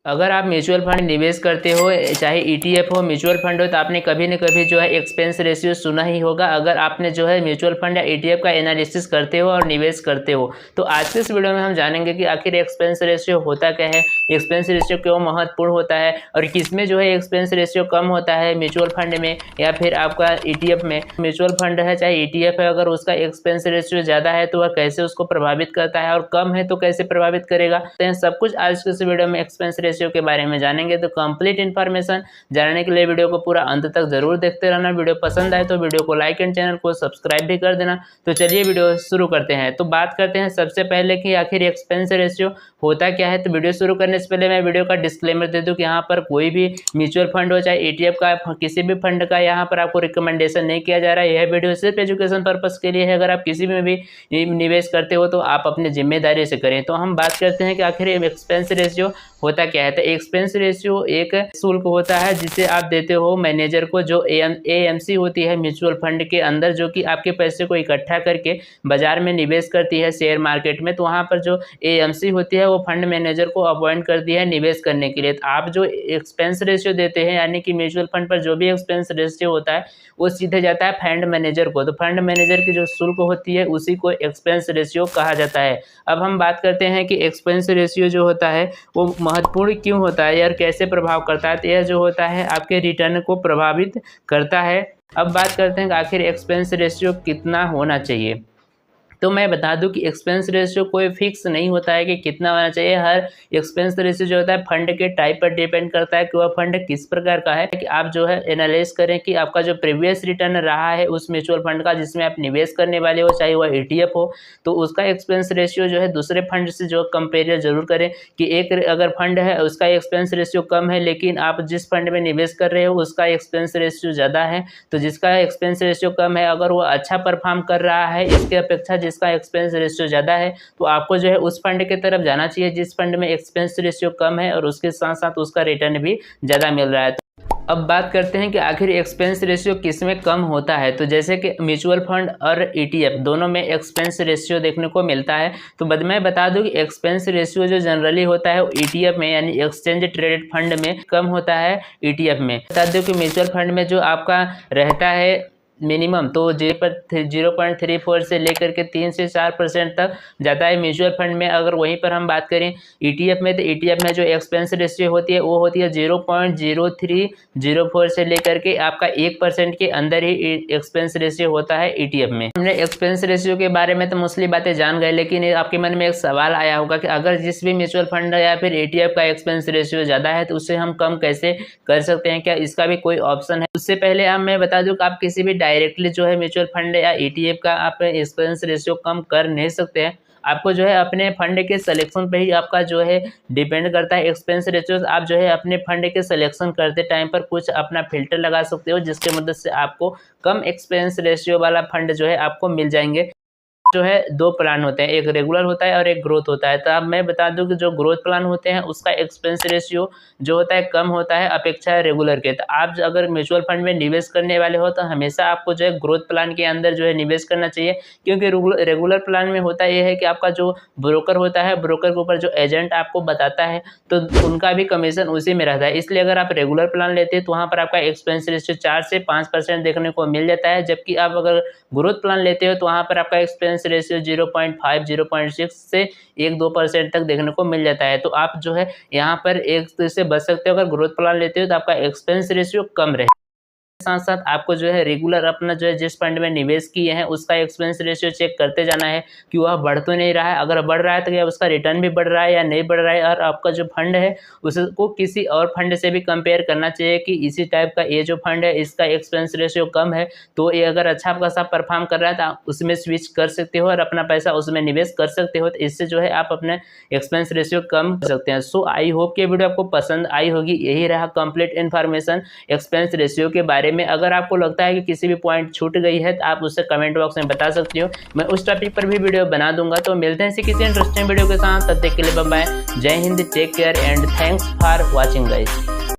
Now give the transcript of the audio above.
अगर आप mutual fund निवेश करते हो, चाहे ईटीएफ हो, म्यूचुअल फंड हो, तो आपने कभी न कभी जो है एक्सपेंस रेशियो सुना ही होगा। अगर आपने जो है म्यूचुअल फंड या ईटीएफ का एनालिसिस करते हो और निवेश करते हो, तो आज के इस वीडियो में हम जानेंगे कि आखिर एक्सपेंस रेशियो होता क्या है, एक्सपेंस रेशियो क्यों महत्वपूर्ण होता है और किसमें जो है एक्सपेंस रेशियो कम होता है, म्यूचुअल फंड में या फिर आपका ईटीएफ में। म्यूचुअल फंड है चाहे ईटीएफ है, अगर उसका एक्सपेंस रेशियो ज़्यादा है तो वह कैसे उसको प्रभावित करता है और कम है तो कैसे प्रभावित करेगा, तो सब कुछ आज के इस वीडियो में एक्सपेंस रेशियो के बारे में जानेंगे। तो कंप्लीट इन्फॉर्मेशन जानने के लिए वीडियो को पूरा अंत तक जरूर देखते रहना। वीडियो पसंद आए तो वीडियो को लाइक एंड चैनल को सब्सक्राइब भी कर देना। तो चलिए वीडियो शुरू करते हैं। तो बात करते हैं सबसे पहले कि आखिर एक्सपेंस रेशियो होता क्या है। तो वीडियो शुरू करने से पहले मैं वीडियो का डिस्क्लेमर दे दूं कि यहाँ पर कोई भी म्यूचुअल फंड हो चाहे ईटीएफ का, किसी भी फंड का यहाँ पर आपको रिकमेंडेशन नहीं किया जा रहा है। यह वीडियो सिर्फ एजुकेशन पर्पस के लिए है। अगर आप किसी में भी निवेश करते हो तो आप अपनी जिम्मेदारी से करें। तो हम बात करते हैं कि आखिर एक्सपेंस रेशियो होता क्या है। तो एक्सपेंस रेशियो एक शुल्क होता है जिसे आप देते हो मैनेजर को, जो एएमसी होती है म्यूचुअल फंड के अंदर, जो कि आपके पैसे को इकट्ठा करके बाजार में निवेश करती है शेयर मार्केट में। तो वहाँ पर जो एएमसी होती है वो फंड मैनेजर को अपॉइंट करती है निवेश करने के लिए। तो आप जो एक्सपेंस रेशियो देते हैं, यानी कि म्यूचुअल फंड पर जो भी एक्सपेंस रेशियो होता है वो सीधे जाता है फंड मैनेजर को। तो फंड मैनेजर की जो शुल्क होती है उसी को एक्सपेंस रेशियो कहा जाता है। अब हम बात करते हैं कि एक्सपेंस रेशियो जो होता है वो महत्वपूर्ण क्यों होता है यार, कैसे प्रभाव करता है। तो यह जो होता है आपके रिटर्न को प्रभावित करता है। अब बात करते हैं कि आखिर एक्सपेंस रेशियो कितना होना चाहिए। तो मैं बता दूं कि एक्सपेंस रेशियो कोई फिक्स नहीं होता है कि कितना होना चाहिए। हर एक्सपेंस रेशियो जो होता है फंड के टाइप पर डिपेंड करता है कि वह फंड किस प्रकार का है। कि आप जो है एनालाइज करें कि आपका जो प्रीवियस रिटर्न रहा है उस म्यूचुअल फंड का जिसमें आप निवेश करने वाले हो, चाहे वह ईटीएफ हो, तो उसका एक्सपेंस रेशियो जो है दूसरे फंड से जो कंपेयर जरूर करें। कि एक अगर फंड है उसका एक्सपेंस रेशियो कम है, लेकिन आप जिस फंड में निवेश कर रहे हो उसका एक्सपेंस रेशियो ज़्यादा है, तो जिसका एक्सपेंस रेशियो कम है अगर वो अच्छा परफॉर्म कर रहा है इसके अपेक्षा जिसका एक्सपेंस रेशियो ज़्यादा है, तो आपको जो है उस फंड की तरफ जाना चाहिए जिस फंड में एक्सपेंस रेशियो कम है और उसके साथ साथ उसका रिटर्न भी ज़्यादा मिल रहा है। अब बात करते हैं कि आखिर एक्सपेंस रेशियो किस में कम होता है। तो जैसे कि म्यूचुअल फंड और ईटीएफ दोनों में एक्सपेंस रेशियो देखने को मिलता है। तो मैं बता दूं कि एक्सपेंस रेशियो जो जनरली होता है वो ईटीएफ में यानी एक्सचेंज ट्रेडेड फंड में कम होता है ईटीएफ में। बता दूं कि म्यूचुअल फंड में जो आपका रहता है मिनिमम, तो 0.34 से लेकर के 3 से 4% तक जाता है म्यूचुअल फंड में। अगर वहीं पर हम बात करें ईटीएफ में, तो ईटीएफ में जो एक्सपेंस रेशियो होती है वो होती है 0.0304 से लेकर के आपका 1% के अंदर ही एक्सपेंस रेशियो होता है ईटीएफ में। हमने एक्सपेंस रेशियो के बारे में तो मोस्टली बातें जान गए, लेकिन आपके मन में एक सवाल आया होगा कि अगर जिस भी म्यूचुअल फंड या फिर ईटीएफ का एक्सपेंस रेशियो ज़्यादा है तो उससे हम कम कैसे कर सकते हैं, क्या इसका भी कोई ऑप्शन है। उससे पहले मैं बता दूं कि आप किसी भी डायरेक्टली जो है म्यूचुअल फंड या ईटीएफ का आप एक्सपेंस रेशियो कम कर नहीं सकते हैं। आपको जो है अपने फंड के सिलेक्शन पे ही आपका जो है डिपेंड करता है एक्सपेंस रेशियो। आप जो है अपने फंड के सिलेक्शन करते टाइम पर कुछ अपना फिल्टर लगा सकते हो जिसके मदद से आपको कम एक्सपेंस रेशियो वाला फंड जो है आपको मिल जाएंगे। जो है दो प्लान होते हैं, एक रेगुलर होता है और एक ग्रोथ होता है। तो अब मैं बता दूं कि जो ग्रोथ प्लान होते हैं उसका एक्सपेंस रेशियो जो होता है कम होता है अपेक्षा रेगुलर के। तो आप अगर म्यूचुअल फंड में निवेश करने वाले हो तो हमेशा आपको जो है ग्रोथ प्लान के अंदर जो है निवेश करना चाहिए, क्योंकि रेगुलर प्लान में होता यह है कि आपका जो ब्रोकर होता है, ब्रोकर के ऊपर जो एजेंट आपको बताता है तो उनका भी कमीशन उसी में रहता है। इसलिए अगर आप रेगुलर प्लान लेते हैं तो वहाँ पर आपका एक्सपेंस रेशियो 4 से 5% देखने को मिल जाता है, जबकि आप अगर ग्रोथ प्लान लेते हो तो वहाँ पर आपका एक्सपेंस रेशियो 0.5 0.6 से 1-2% तक देखने को मिल जाता है। तो आप जो है यहाँ पर एक से बच सकते हो। अगर ग्रोथ प्लान लेते हो तो आपका एक्सपेंस रेशियो कम रहे। साथ साथ आपको जो है रेगुलर अपना जो है जिस फंड में निवेश किए हैं उसका एक्सपेंस रेशियो चेक करते जाना है कि वह बढ़ तो नहीं रहा है। अगर बढ़ रहा है तो क्या उसका रिटर्न भी बढ़ रहा है या नहीं बढ़ रहा है, और आपका जो फंड है उसको किसी और फंड से भी कंपेयर करना चाहिए कि इसी टाइप का ये जो फंड है इसका एक्सपेंस रेशियो कम है, तो ये अगर अच्छा खासा परफॉर्म कर रहा है तो आप उसमें स्विच कर सकते हो और अपना पैसा उसमें निवेश कर सकते हो। तो इससे जो है आप अपने एक्सपेंस रेशियो कम कर सकते हैं। सो आई होप कि वीडियो आपको पसंद आई होगी। यही रहा कंप्लीट इन्फॉर्मेशन एक्सपेंस रेशियो के बारे में। अगर आपको लगता है कि किसी भी पॉइंट छूट गई है तो आप उससे कमेंट बॉक्स में बता सकती हो, मैं उस टॉपिक पर भी वीडियो बना दूंगा। तो मिलते हैं किसी इंटरेस्टिंग वीडियो के साथ, तब तक के लिए bye bye. Jai Hind, take care and thanks for watching guys.